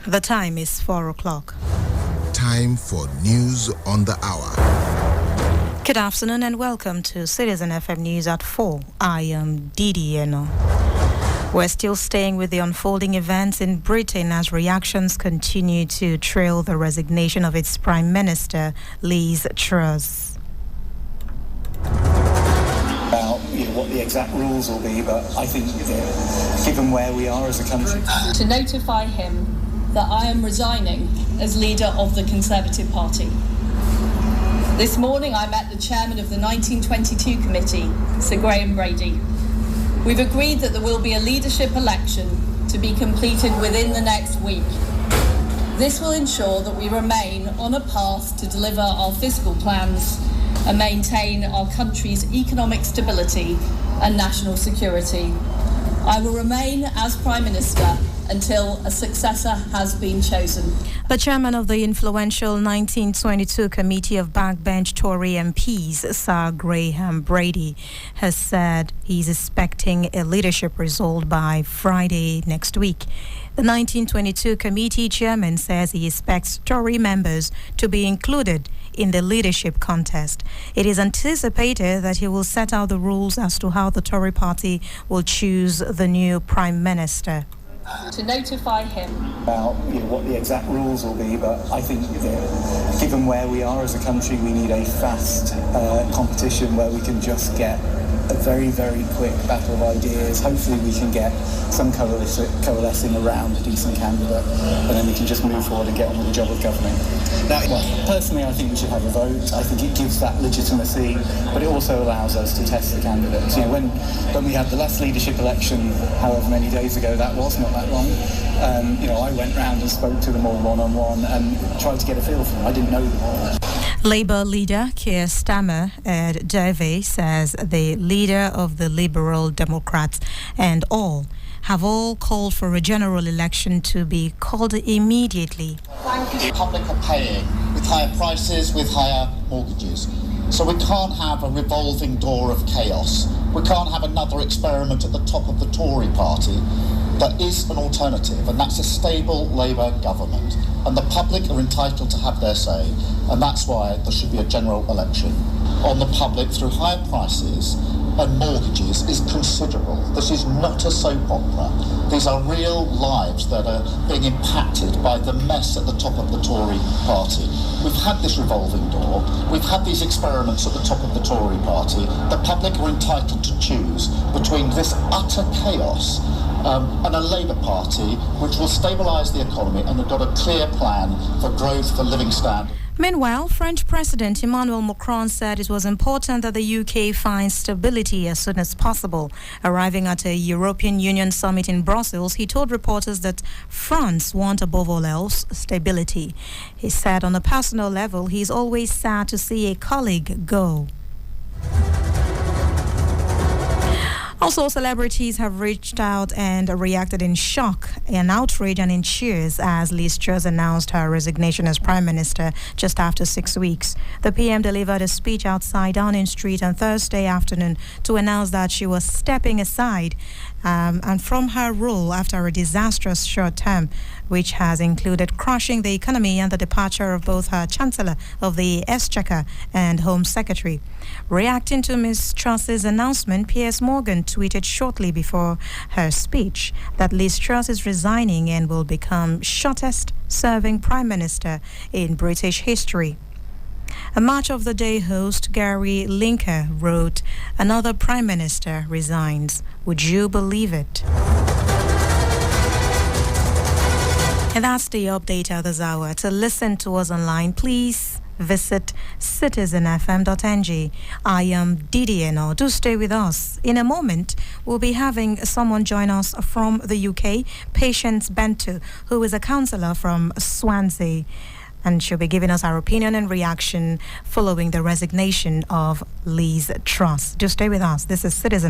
The time is 4 o'clock. Time for news on the hour. Good afternoon and welcome to Citizen FM News at 4. I am Didi. We're still staying with the unfolding events in Britain as reactions continue to trail the resignation of its Prime Minister, Liz Truss. About what the exact rules will be, but I think given where we are as a country, to notify him that I am resigning as leader of the Conservative Party. This morning I met the chairman of the 1922 committee, Sir Graham Brady. We've agreed that there will be a leadership election to be completed within the next week. This will ensure that we remain on a path to deliver our fiscal plans and maintain our country's economic stability and national security. I will remain as Prime Minister until a successor has been chosen. The chairman of the influential 1922 Committee of Backbench Tory MPs, Sir Graham Brady, has said he's expecting a leadership result by Friday next week. The 1922 committee chairman says he expects Tory members to be included in the leadership contest. It is anticipated that he will set out the rules as to how the Tory party will choose the new Prime Minister. To notify him about what the exact rules will be, but I think given where we are as a country, we need a fast competition where we can just get a very, very quick battle of ideas. Hopefully we can get some coalescing around a decent candidate, and then we can just move forward and get on with the job of governing. Now, personally, I think we should have a vote. I think it gives that legitimacy, but it also allows us to test the candidates. When we had the last leadership election, however many days ago that was, not that long, I went round and spoke to them all one-on-one and tried to get a feel for them. I didn't know them all. Labour leader Keir Starmer at Derby says the leader of the Liberal Democrats and all have all called for a general election to be called immediately. The public are paying with higher prices, with higher mortgages. So we can't have a revolving door of chaos. We can't have another experiment at the top of the Tory party. There is an alternative, and that's a stable Labour government. And the public are entitled to have their say, and that's why there should be a general election on the public through higher prices and mortgages is considerable. This is not a soap opera. These are real lives that are being impacted by the mess at the top of the Tory party. We've had this revolving door. We've had these experiments at the top of the Tory party. The public are entitled to choose between this utter chaos and a Labour Party which will stabilise the economy and have got a clear plan for growth, for living standards. Meanwhile, French President Emmanuel Macron said it was important that the UK finds stability as soon as possible. Arriving at a European Union summit in Brussels, he told reporters that France wants above all else stability. He said on a personal level, he's always sad to see a colleague go. Also, celebrities have reached out and reacted in shock, in outrage and in cheers as Liz Truss announced her resignation as Prime Minister just after 6 weeks. The PM delivered a speech outside Downing Street on Thursday afternoon to announce that she was stepping aside and from her role after a disastrous short term, which has included crushing the economy and the departure of both her Chancellor of the Exchequer and Home Secretary. Reacting to Ms. Truss's announcement, Piers Morgan tweeted shortly before her speech that Liz Truss is resigning and will become shortest serving Prime Minister in British history. A March of the Day host, Gary Linker, wrote, "Another Prime Minister resigns. Would you believe it?" And that's the update at this hour. To listen to us online, please visit citizenfm.ng. I am Didi. Do stay with us. In a moment, we'll be having someone join us from the UK, Patience Bento, who is a counsellor from Swansea. And she'll be giving us our opinion and reaction following the resignation of Liz Truss. Do stay with us. This is Citizen